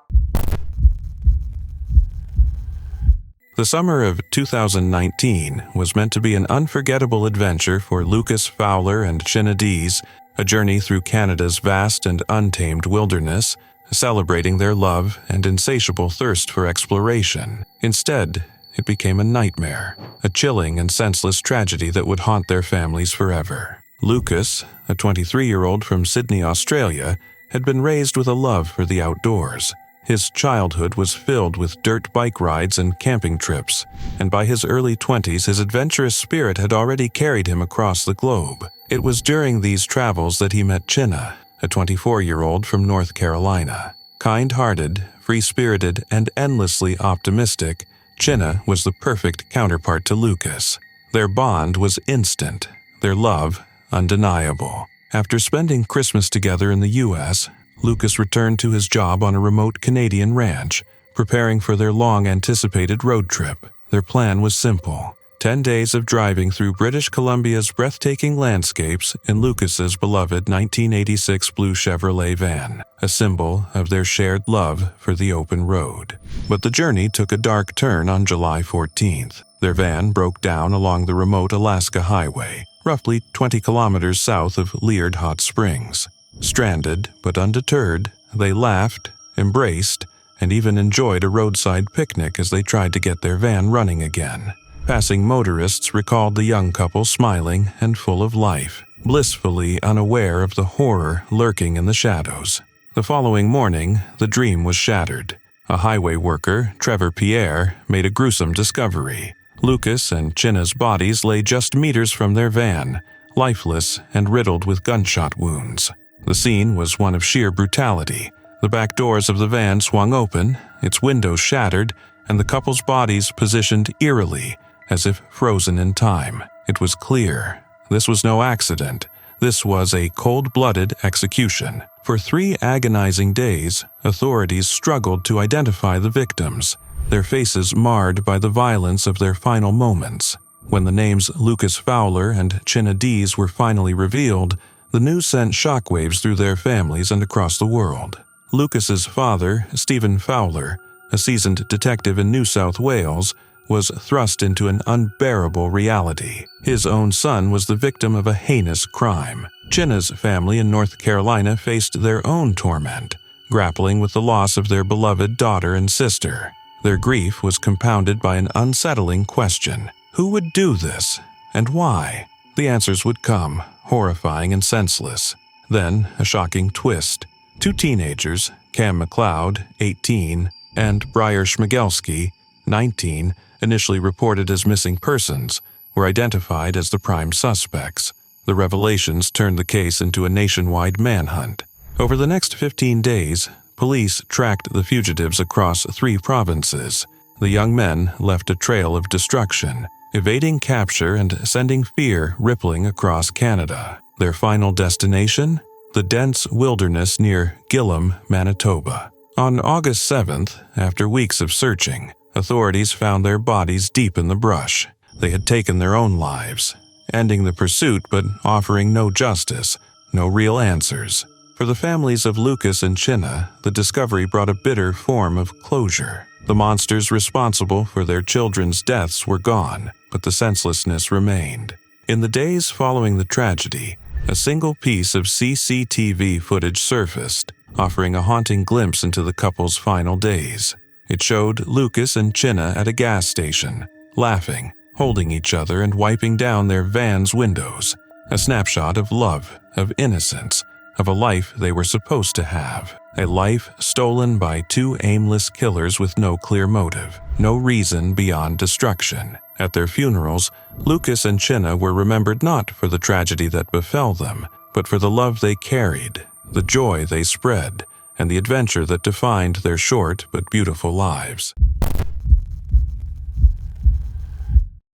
The summer of 2019 was meant to be an unforgettable adventure for Lucas Fowler and Shinna Dees, a journey through Canada's vast and untamed wilderness, celebrating their love and insatiable thirst for exploration. Instead, it became a nightmare, a chilling and senseless tragedy that would haunt their families forever. Lucas, a 23-year-old from Sydney, Australia, had been raised with a love for the outdoors. His childhood was filled with dirt bike rides and camping trips, and by his early 20s his adventurous spirit had already carried him across the globe. It was during these travels that he met Chinna, a 24-year-old from North Carolina. Kind-hearted, free-spirited, and endlessly optimistic, Chinna was the perfect counterpart to Lucas. Their bond was instant, their love undeniable. After spending Christmas together in the U.S., Lucas returned to his job on a remote Canadian ranch, preparing for their long-anticipated road trip. Their plan was simple: 10 days of driving through British Columbia's breathtaking landscapes in Lucas's beloved 1986 blue Chevrolet van, a symbol of their shared love for the open road. But the journey took a dark turn on July 14th. Their van broke down along the remote Alaska highway, roughly 20 kilometers south of Liard Hot Springs. Stranded but undeterred, they laughed, embraced, and even enjoyed a roadside picnic as they tried to get their van running again. Passing motorists recalled the young couple smiling and full of life, blissfully unaware of the horror lurking in the shadows. The following morning, the dream was shattered. A highway worker, Trevor Pierre, made a gruesome discovery. Lucas and Chinna's bodies lay just meters from their van, lifeless and riddled with gunshot wounds. The scene was one of sheer brutality. The back doors of the van swung open, its windows shattered, and the couple's bodies positioned eerily, as if frozen in time. It was clear. This was no accident. This was a cold-blooded execution. For 3 agonizing days, authorities struggled to identify the victims, their faces marred by the violence of their final moments. When the names Lucas Fowler and Chinna Dees were finally revealed, the news sent shockwaves through their families and across the world. Lucas's father, Stephen Fowler, a seasoned detective in New South Wales, was thrust into an unbearable reality. His own son was the victim of a heinous crime. Chinna's family in North Carolina faced their own torment, grappling with the loss of their beloved daughter and sister. Their grief was compounded by an unsettling question: who would do this, and why? The answers would come, horrifying and senseless. Then, a shocking twist. 2 teenagers, Cam McLeod, 18, and Briar Schmigelski, 19, initially reported as missing persons, were identified as the prime suspects. The revelations turned the case into a nationwide manhunt. Over the next 15 days, police tracked the fugitives across 3 provinces. The young men left a trail of destruction, evading capture and sending fear rippling across Canada. Their final destination? The dense wilderness near Gillam, Manitoba. On August 7th, after weeks of searching, authorities found their bodies deep in the brush. They had taken their own lives, ending the pursuit but offering no justice, no real answers. For the families of Lucas and Chinna, the discovery brought a bitter form of closure. The monsters responsible for their children's deaths were gone, but the senselessness remained. In the days following the tragedy, a single piece of CCTV footage surfaced, offering a haunting glimpse into the couple's final days. It showed Lucas and Chinna at a gas station, laughing, holding each other and wiping down their van's windows. A snapshot of love, of innocence, of a life they were supposed to have. A life stolen by 2 aimless killers with no clear motive, no reason beyond destruction. At their funerals, Lucas and Chinna were remembered not for the tragedy that befell them, but for the love they carried, the joy they spread, and the adventure that defined their short but beautiful lives.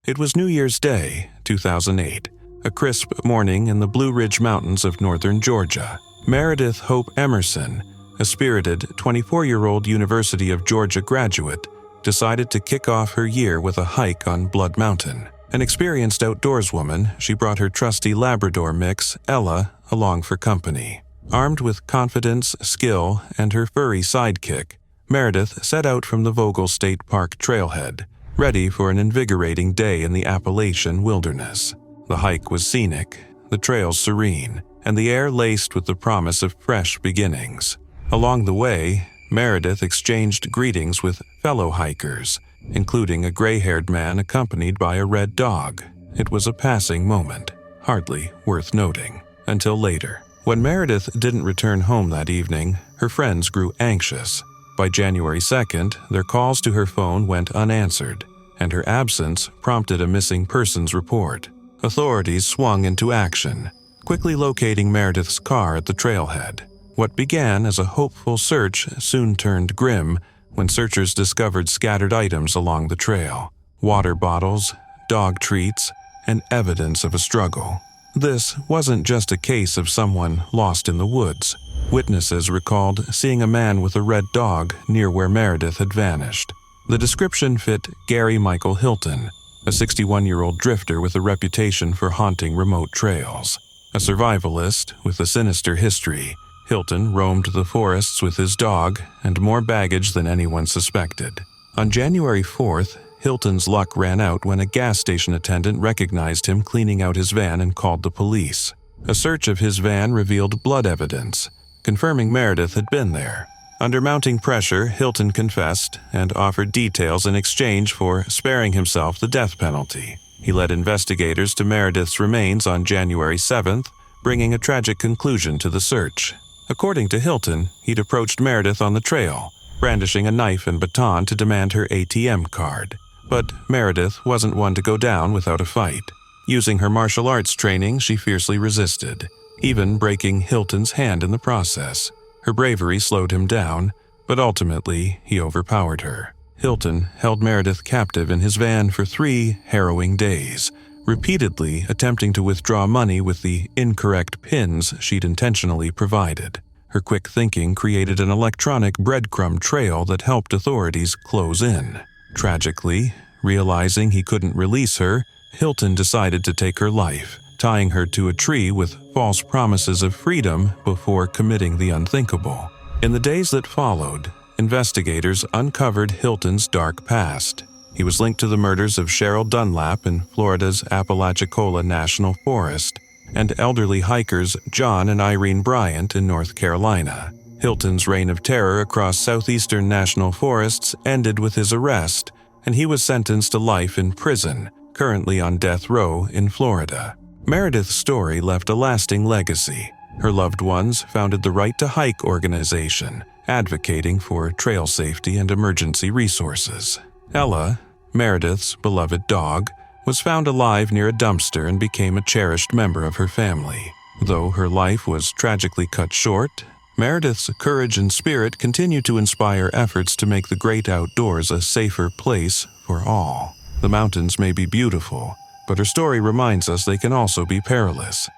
It was New Year's Day, 2008, a crisp morning in the Blue Ridge Mountains of northern Georgia. Meredith Hope Emerson, a spirited 24-year-old University of Georgia graduate, decided to kick off her year with a hike on Blood Mountain. An experienced outdoorswoman, she brought her trusty Labrador mix, Ella, along for company. Armed with confidence, skill, and her furry sidekick, Meredith set out from the Vogel State Park trailhead, ready for an invigorating day in the Appalachian wilderness. The hike was scenic, the trails serene, and the air laced with the promise of fresh beginnings. Along the way, Meredith exchanged greetings with fellow hikers, including a gray-haired man accompanied by a red dog. It was a passing moment, hardly worth noting, until later. When Meredith didn't return home that evening, her friends grew anxious. By January 2nd, their calls to her phone went unanswered, and her absence prompted a missing persons report. Authorities swung into action, quickly locating Meredith's car at the trailhead. What began as a hopeful search soon turned grim when searchers discovered scattered items along the trail: water bottles, dog treats, and evidence of a struggle. This wasn't just a case of someone lost in the woods. Witnesses recalled seeing a man with a red dog near where Meredith had vanished. The description fit Gary Michael Hilton, a 61-year-old drifter with a reputation for haunting remote trails. A survivalist with a sinister history, Hilton roamed the forests with his dog and more baggage than anyone suspected. On January 4th, Hilton's luck ran out when a gas station attendant recognized him cleaning out his van and called the police. A search of his van revealed blood evidence, confirming Meredith had been there. Under mounting pressure, Hilton confessed and offered details in exchange for sparing himself the death penalty. He led investigators to Meredith's remains on January 7th, bringing a tragic conclusion to the search. According to Hilton, he'd approached Meredith on the trail, brandishing a knife and baton to demand her ATM card. But Meredith wasn't one to go down without a fight. Using her martial arts training, she fiercely resisted, even breaking Hilton's hand in the process. Her bravery slowed him down, but ultimately he overpowered her. Hilton held Meredith captive in his van for 3 harrowing days, repeatedly attempting to withdraw money with the incorrect pins she'd intentionally provided. Her quick thinking created an electronic breadcrumb trail that helped authorities close in. Tragically, realizing he couldn't release her, Hilton decided to take her life, tying her to a tree with false promises of freedom before committing the unthinkable. In the days that followed, investigators uncovered Hilton's dark past. He was linked to the murders of Cheryl Dunlap in Florida's Appalachian National Forest and elderly hikers John and Irene Bryant in North Carolina. Hilton's reign of terror across southeastern national forests ended with his arrest, and he was sentenced to life in prison, currently on death row in Florida. Meredith's story left a lasting legacy. Her loved ones founded the Right to Hike organization, advocating for trail safety and emergency resources. Ella, Meredith's beloved dog, was found alive near a dumpster and became a cherished member of her family. Though her life was tragically cut short, Meredith's courage and spirit continue to inspire efforts to make the great outdoors a safer place for all. The mountains may be beautiful, but her story reminds us they can also be perilous.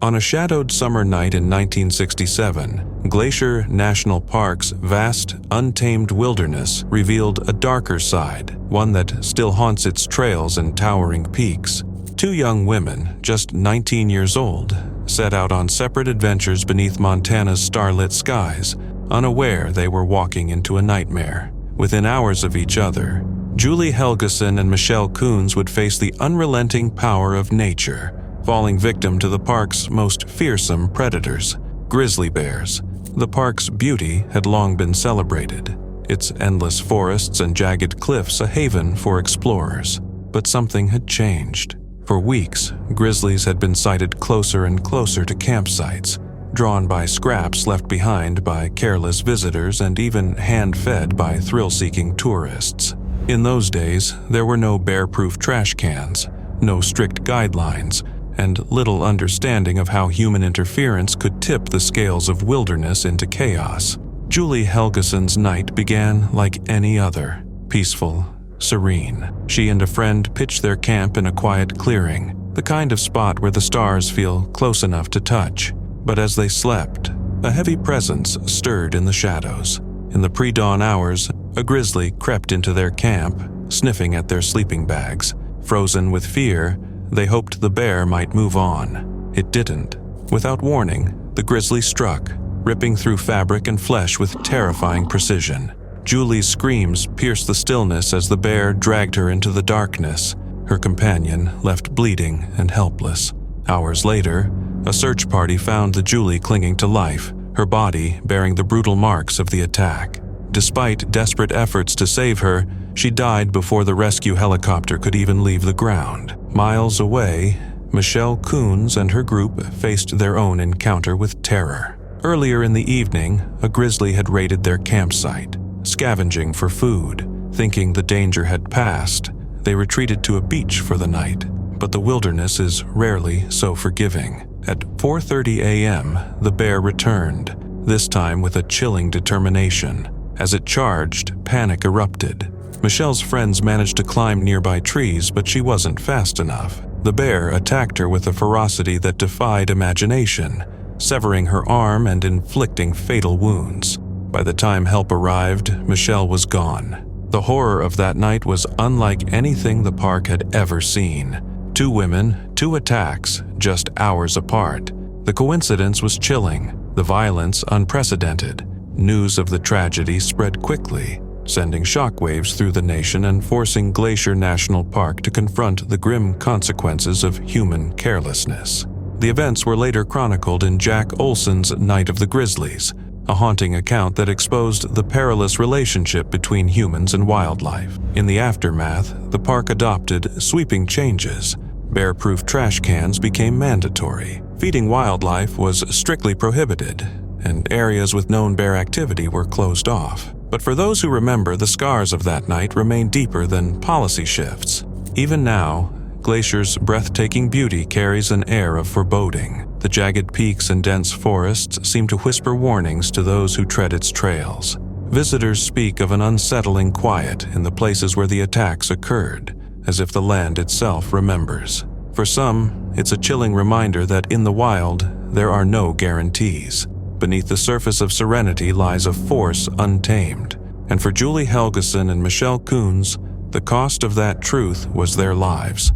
On a shadowed summer night in 1967, Glacier National Park's vast, untamed wilderness revealed a darker side, one that still haunts its trails and towering peaks. 2 young women, just 19 years old, set out on separate adventures beneath Montana's starlit skies, unaware they were walking into a nightmare. Within hours of each other, Julie Helgeson and Michelle Coons would face the unrelenting power of nature, falling victim to the park's most fearsome predators, grizzly bears. The park's beauty had long been celebrated, its endless forests and jagged cliffs a haven for explorers. But something had changed. For weeks, grizzlies had been sighted closer and closer to campsites, drawn by scraps left behind by careless visitors and even hand-fed by thrill-seeking tourists. In those days, there were no bear-proof trash cans, no strict guidelines, and little understanding of how human interference could tip the scales of wilderness into chaos. Julie Helgeson's night began like any other, peaceful, serene. She and a friend pitched their camp in a quiet clearing, the kind of spot where the stars feel close enough to touch. But as they slept, a heavy presence stirred in the shadows. In the pre-dawn hours, a grizzly crept into their camp, sniffing at their sleeping bags. Frozen with fear, they hoped the bear might move on. It didn't. Without warning, the grizzly struck, ripping through fabric and flesh with terrifying precision. Julie's screams pierced the stillness as the bear dragged her into the darkness, her companion left bleeding and helpless. Hours later, a search party found the Julie clinging to life, her body bearing the brutal marks of the attack. Despite desperate efforts to save her, she died before the rescue helicopter could even leave the ground. Miles away, Michelle Coons and her group faced their own encounter with terror. Earlier in the evening, a grizzly had raided their campsite. Scavenging for food, thinking the danger had passed, they retreated to a beach for the night. But the wilderness is rarely so forgiving. At 4:30 a.m., the bear returned, this time with a chilling determination. As it charged, panic erupted. Michelle's friends managed to climb nearby trees, but she wasn't fast enough. The bear attacked her with a ferocity that defied imagination, severing her arm and inflicting fatal wounds. By the time help arrived, Michelle was gone. The horror of that night was unlike anything the park had ever seen. 2 women, 2 attacks, just hours apart. The coincidence was chilling, the violence unprecedented. News of the tragedy spread quickly, sending shockwaves through the nation and forcing Glacier National Park to confront the grim consequences of human carelessness. The events were later chronicled in Jack Olson's Night of the Grizzlies, a haunting account that exposed the perilous relationship between humans and wildlife. In the aftermath, the park adopted sweeping changes. Bear-proof trash cans became mandatory. Feeding wildlife was strictly prohibited, and areas with known bear activity were closed off. But for those who remember, the scars of that night remain deeper than policy shifts. Even now, Glacier's breathtaking beauty carries an air of foreboding. The jagged peaks and dense forests seem to whisper warnings to those who tread its trails. Visitors speak of an unsettling quiet in the places where the attacks occurred, as if the land itself remembers. For some, it's a chilling reminder that in the wild, there are no guarantees. Beneath the surface of serenity lies a force untamed. And for Julie Helgeson and Michelle Coons, the cost of that truth was their lives.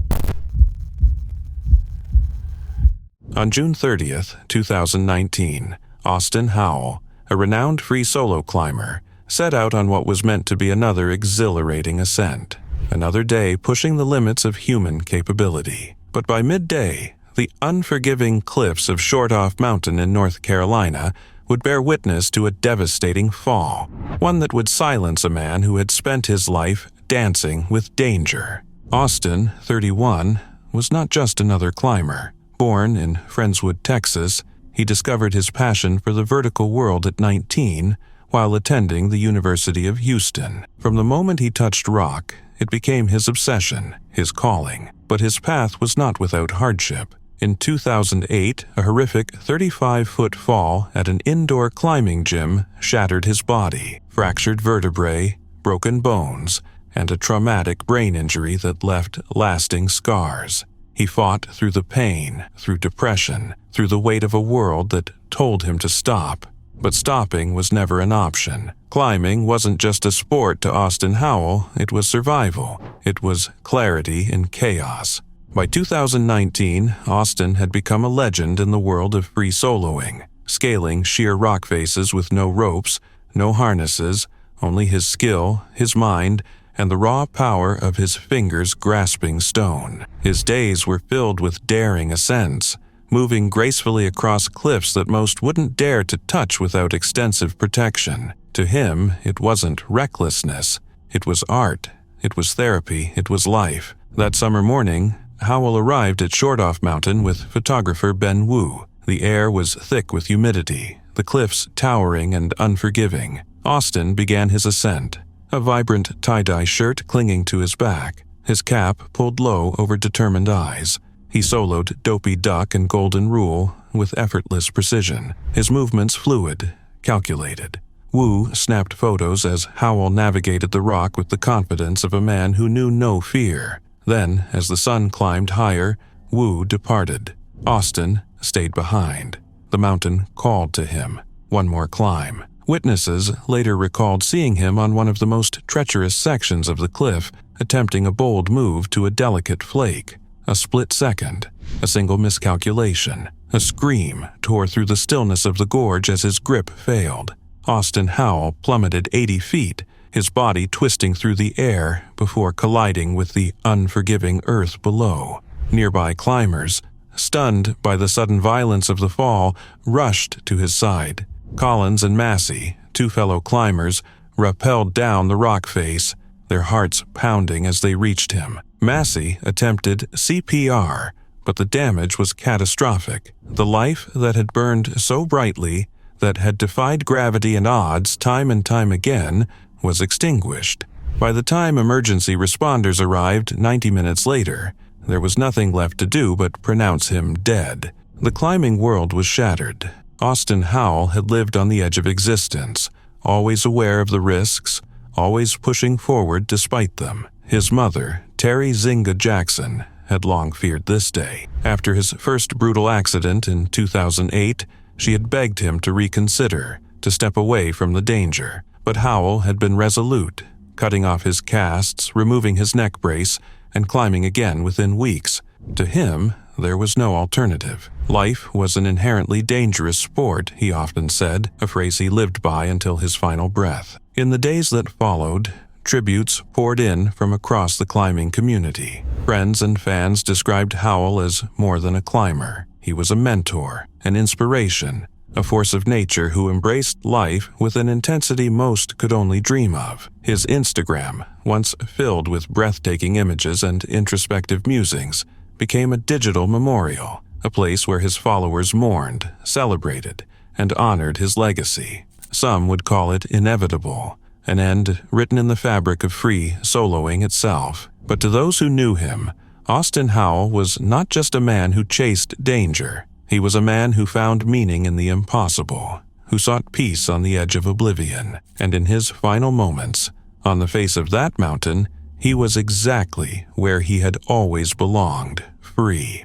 On June 30th, 2019, Austin Howell, a renowned free solo climber, set out on what was meant to be another exhilarating ascent. Another day pushing the limits of human capability. But by midday, the unforgiving cliffs of Short-Off Mountain in North Carolina would bear witness to a devastating fall, one that would silence a man who had spent his life dancing with danger. Austin, 31, was not just another climber. Born in Friendswood, Texas, he discovered his passion for the vertical world at 19 while attending the University of Houston. From the moment he touched rock, it became his obsession, his calling. But his path was not without hardship. In 2008, a horrific 35-foot fall at an indoor climbing gym shattered his body, fractured vertebrae, broken bones, and a traumatic brain injury that left lasting scars. He fought through the pain, through depression, through the weight of a world that told him to stop. But stopping was never an option. Climbing wasn't just a sport to Austin Howell, it was survival. It was clarity in chaos. By 2019, Austin had become a legend in the world of free soloing, scaling sheer rock faces with no ropes, no harnesses, only his skill, his mind, and the raw power of his fingers grasping stone. His days were filled with daring ascents, moving gracefully across cliffs that most wouldn't dare to touch without extensive protection. To him, it wasn't recklessness. It was art. It was therapy. It was life. That summer morning, Howell arrived at Short-Off Mountain with photographer Ben Wu. The air was thick with humidity, the cliffs towering and unforgiving. Austin began his ascent, a vibrant tie-dye shirt clinging to his back, his cap pulled low over determined eyes. He soloed Dopey Duck and Golden Rule with effortless precision, his movements fluid, calculated. Wu snapped photos as Howell navigated the rock with the confidence of a man who knew no fear. Then, as the sun climbed higher, Wu departed. Austin stayed behind. The mountain called to him. One more climb. Witnesses later recalled seeing him on one of the most treacherous sections of the cliff, attempting a bold move to a delicate flake. A split second, a single miscalculation, a scream tore through the stillness of the gorge as his grip failed. Austin Howell plummeted 80 feet, his body twisting through the air before colliding with the unforgiving earth below. Nearby climbers, stunned by the sudden violence of the fall, rushed to his side. Collins and Massey, 2 fellow climbers, rappelled down the rock face, their hearts pounding as they reached him. Massey attempted CPR, but the damage was catastrophic. The life that had burned so brightly, that had defied gravity and odds time and time again, was extinguished. By the time emergency responders arrived 90 minutes later, there was nothing left to do but pronounce him dead. The climbing world was shattered. Austin Howell had lived on the edge of existence, always aware of the risks, always pushing forward despite them. His mother, Terry Zinga Jackson, had long feared this day. After his first brutal accident in 2008, she had begged him to reconsider, to step away from the danger. But Howell had been resolute, cutting off his casts, removing his neck brace, and climbing again within weeks. To him, there was no alternative. Life was an inherently dangerous sport, he often said, a phrase he lived by until his final breath. In the days that followed, tributes poured in from across the climbing community. Friends and fans described Howell as more than a climber. He was a mentor, an inspiration, a force of nature who embraced life with an intensity most could only dream of. His Instagram, once filled with breathtaking images and introspective musings, became a digital memorial, a place where his followers mourned, celebrated, and honored his legacy. Some would call it inevitable, an end written in the fabric of free soloing itself. But to those who knew him, Austin Howell was not just a man who chased danger. He was a man who found meaning in the impossible, who sought peace on the edge of oblivion. And in his final moments, on the face of that mountain, he was exactly where he had always belonged, free.